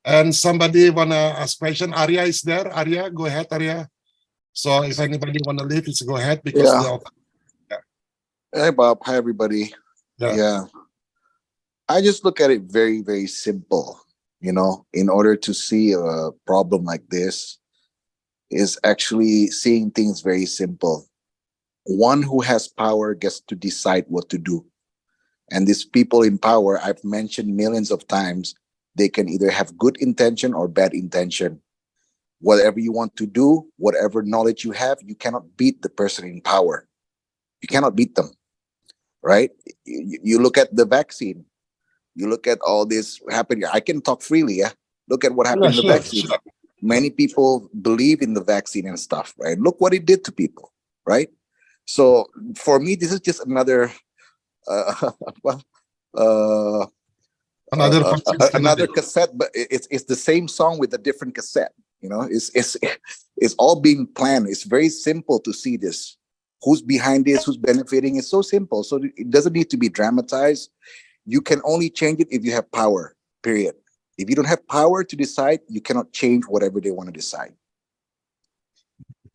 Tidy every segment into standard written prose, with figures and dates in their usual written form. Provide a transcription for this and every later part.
And somebody wanna ask question? Arya is there. Arya, go ahead, Arya. So if anybody wanna leave, let's go ahead because Yeah. Hey, Bob. Hi, everybody. Yeah. I just look at it very, very simple. You know, in order to see a problem like this, is actually seeing things very simple. One who has power gets to decide what to do. And these people in power, I've mentioned millions of times, they can either have good intention or bad intention. Whatever you want to do, whatever knowledge you have, you cannot beat the person in power. You cannot beat them, right? You look at the vaccine. You look at all this happening. I can talk freely, yeah? Look at what happened in the vaccine. Sure. Many people believe in the vaccine and stuff, right? Look what it did to people, right? So for me, this is just another uh, another cassette, but it's the same song with a different cassette. You know, it's all being planned. It's very simple to see this. Who's behind this? Who's benefiting? It's so simple. So it doesn't need to be dramatized. You can only change it if you have power. Period. If you don't have power to decide, you cannot change whatever they want to decide.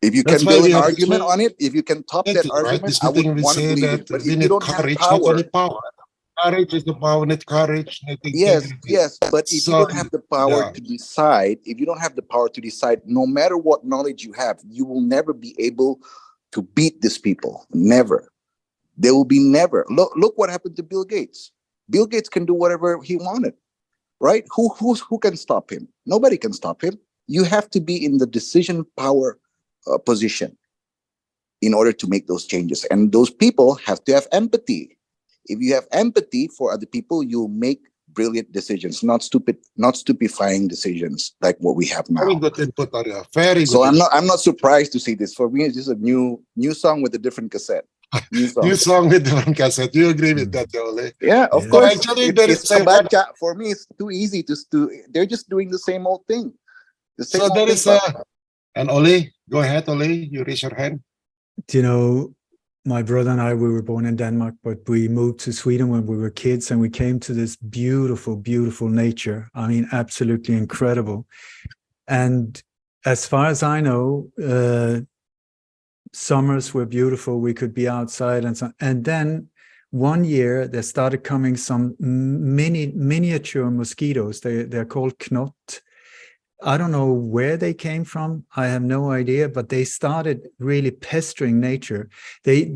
If you can build an argument on it, if you can top that argument, I would want to believe it. But if you don't have power, courage is the power, not courage. Yes. But if you don't have the power to decide, no matter what knowledge you have, you will never be able to beat these people. Never. There will be never. Look what happened to Bill Gates. Bill Gates can do whatever he wanted, right? Who can stop him? Nobody can stop him. You have to be in the decision power position in order to make those changes. And those people have to have empathy. If you have empathy for other people, you'll make brilliant decisions, not stupefying decisions like what we have now. Very good input, Arya. Very good. So I'm not surprised to see this. For me, it's just a new song with a different cassette. New song with different cassette. Do you agree with that, Jolie? Yeah, of course. Actually, for me, it's too easy to. They're just doing the same old thing. So there is and Oli, go ahead, Oli. You raise your hand. You know, my brother and I, we were born in Denmark, but we moved to Sweden when we were kids, and we came to this beautiful, beautiful nature. I mean, absolutely incredible. And as far as I know, summers were beautiful. We could be outside and so. And then one year there started coming some miniature mosquitoes. They're called knot. I don't know where they came from. I have no idea, but they started really pestering nature. They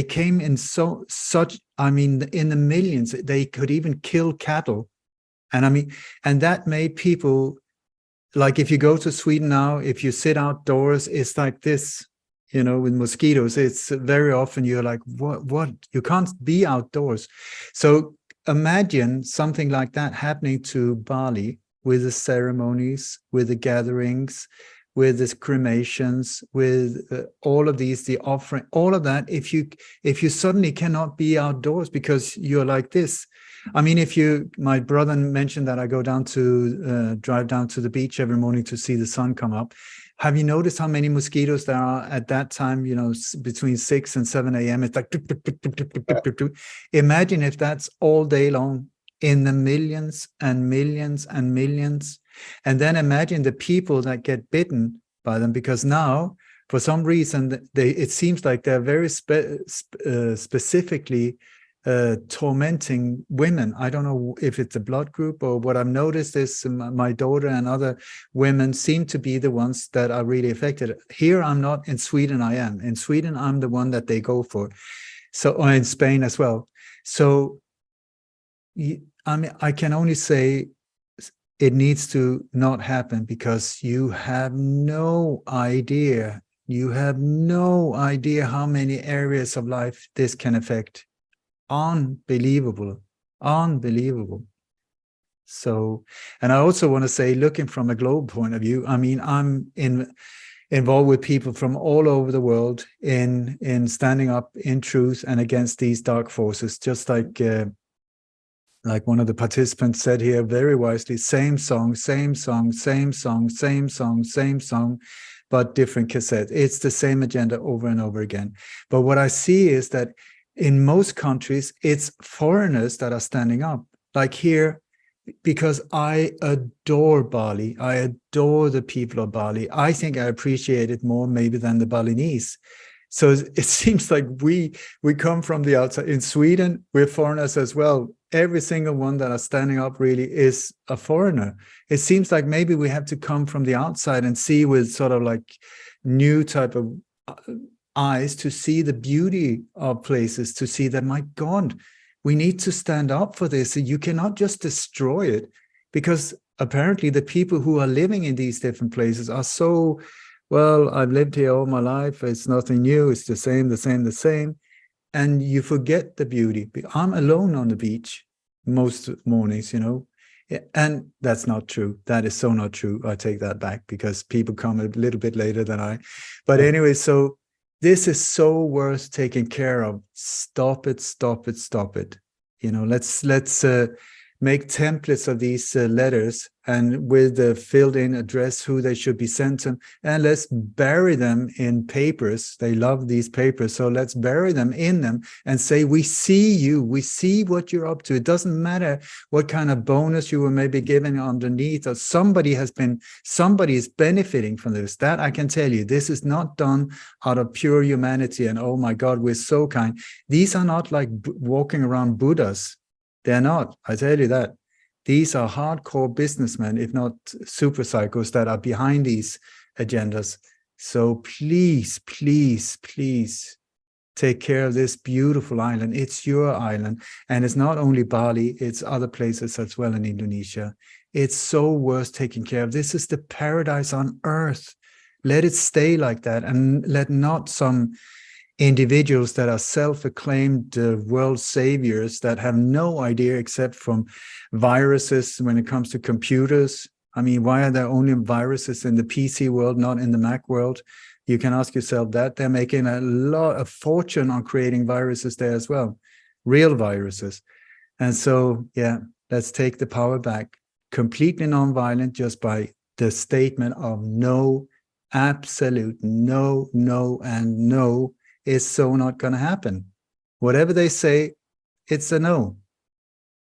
came in such, I mean, in the millions. They could even kill cattle. And I mean, and that made people, like if you go to Sweden now, if you sit outdoors, it's like this, you know, with mosquitoes. It's very often you're like, what? You can't be outdoors. So imagine something like that happening to Bali, with the ceremonies, with the gatherings, with the cremations, with all of these, the offering, all of that. If you suddenly cannot be outdoors because you're like this. I mean, my brother mentioned that I go down to drive down to the beach every morning to see the sun come up. Have you noticed how many mosquitoes there are at that time? You know, between 6 and 7 a.m. It's like, imagine if that's all day long. In the millions and millions and millions. And then imagine the people that get bitten by them, because now, for some reason, it seems like they're very specifically tormenting women. I don't know if it's a blood group or what I've noticed is my daughter and other women seem to be the ones that are really affected. Here, I'm not. In Sweden, I am. In Sweden, I'm the one that they go for. So, or in Spain as well. So, I mean, I can only say it needs to not happen, because you have no idea. You have no idea how many areas of life this can affect. Unbelievable. Unbelievable. So, and I also want to say, looking from a global point of view, I mean, I'm involved with people from all over the world in standing up in truth and against these dark forces, just like one of the participants said here very wisely, same song, but different cassette. It's the same agenda over and over again. But what I see is that in most countries, it's foreigners that are standing up. Like here, because I adore Bali. I adore the people of Bali. I think I appreciate it more maybe than the Balinese. So it seems like we come from the outside. In Sweden, we're foreigners as well. Every single one that are standing up really is a foreigner. It seems like maybe we have to come from the outside and see with sort of like new type of eyes to see the beauty of places, to see that, my God, we need to stand up for this. You cannot just destroy it, because apparently the people who are living in these different places are so, well, I've lived here all my life. It's nothing new. It's the same, the same, the same. And you forget the beauty. I'm alone on the beach most mornings, you know, and that's not true. That is so not true. I take that back, because people come a little bit later than I. But anyway, so this is so worth taking care of. Stop it, stop it, stop it. You know, let's make templates of these letters, and with the filled in address, who they should be sent to, and let's bury them in papers. They love these papers, so let's bury them in them and say, we see you, we see what you're up to. It doesn't matter what kind of bonus you were maybe given underneath, or somebody is benefiting from this. That I can tell you, this is not done out of pure humanity and, oh my God, we're so kind. These are not like walking around Buddhas. They're not, I tell you that. These are hardcore businessmen, if not super psychos, that are behind these agendas. So please, please, please take care of this beautiful island. It's your island. And it's not only Bali, it's other places as well in Indonesia. It's so worth taking care of. This is the paradise on earth. Let it stay like that, and let not some individuals that are self-acclaimed world saviors that have no idea except from viruses when it comes to computers. I mean, why are there only viruses in the PC world, not in the Mac world? You can ask yourself that. They're making a fortune on creating viruses there as well, real viruses. And so, yeah, let's take the power back. Completely non-violent, just by the statement of no, absolute no, no, and no, is so not going to happen. Whatever they say, it's a no.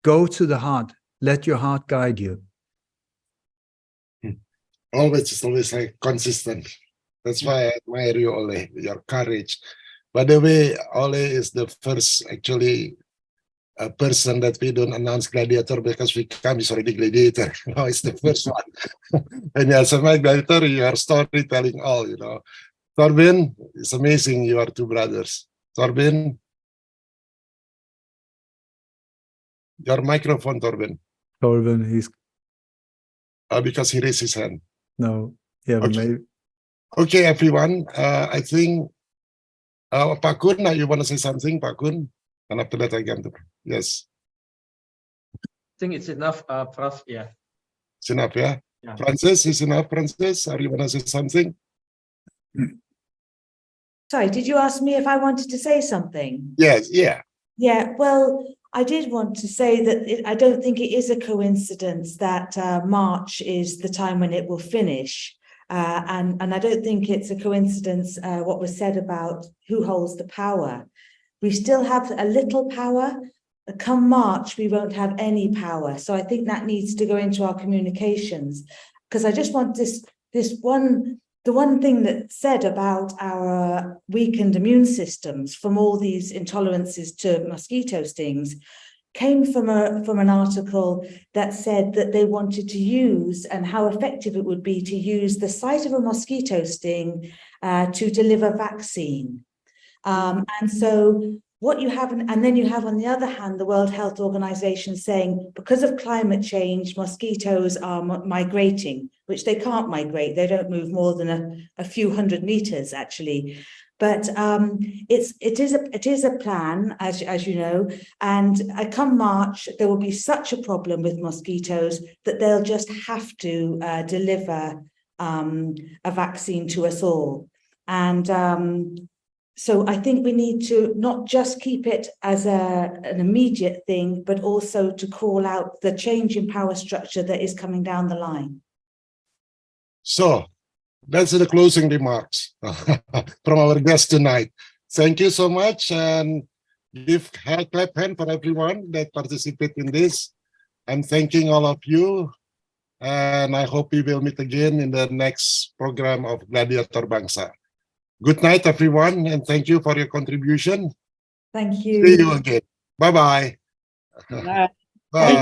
Go to the heart. Let your heart guide you. It's always like consistent. That's why I admire you, Ole, your courage. By the way, Ole is the first actually a person that we don't announce gladiator, because we come is already gladiator. No, it's the first one. And as a gladiator, you are storytelling all, you know. Torben, it's amazing you are two brothers. Torben, your microphone, Torben. Torben, he's... Because he raised his hand. No, yeah, but Okay. maybe... Okay, everyone. I think, Pak Kun, you want to say something, Pak Kun? And after that, I can do. Yes. I think it's enough, Prof. Yeah. It's enough, yeah? Yeah. Francis, is enough, Francis? Or you want to say something? Sorry, did you ask me if I wanted to say something? Yes, yeah. Yeah, well, I did want to say that I don't think it is a coincidence that March is the time when it will finish. And I don't think it's a coincidence what was said about who holds the power. We still have a little power. Come March, we won't have any power. So I think that needs to go into our communications, because I just want the one thing that's said about our weakened immune systems from all these intolerances to mosquito stings came from an article that said that they wanted to use, and how effective it would be to use the site of a mosquito sting to deliver vaccine. And so what you have, and then you have on the other hand, the World Health Organization saying, because of climate change, mosquitoes are migrating, which they can't migrate. They don't move more than a few hundred meters, actually. But it is a plan, as you know, and come March, there will be such a problem with mosquitoes that they'll just have to deliver a vaccine to us all. And so I think we need to not just keep it as an immediate thing, but also to call out the change in power structure that is coming down the line. So that's the closing remarks from our guest tonight. Thank you so much, and give a clap hand for everyone that participated in this. I'm thanking all of you, and I hope we will meet again in the next program of Gladiator Bangsa. Good night, everyone, and thank you for your contribution. Thank See you. you again. Bye-bye. Bye. Bye.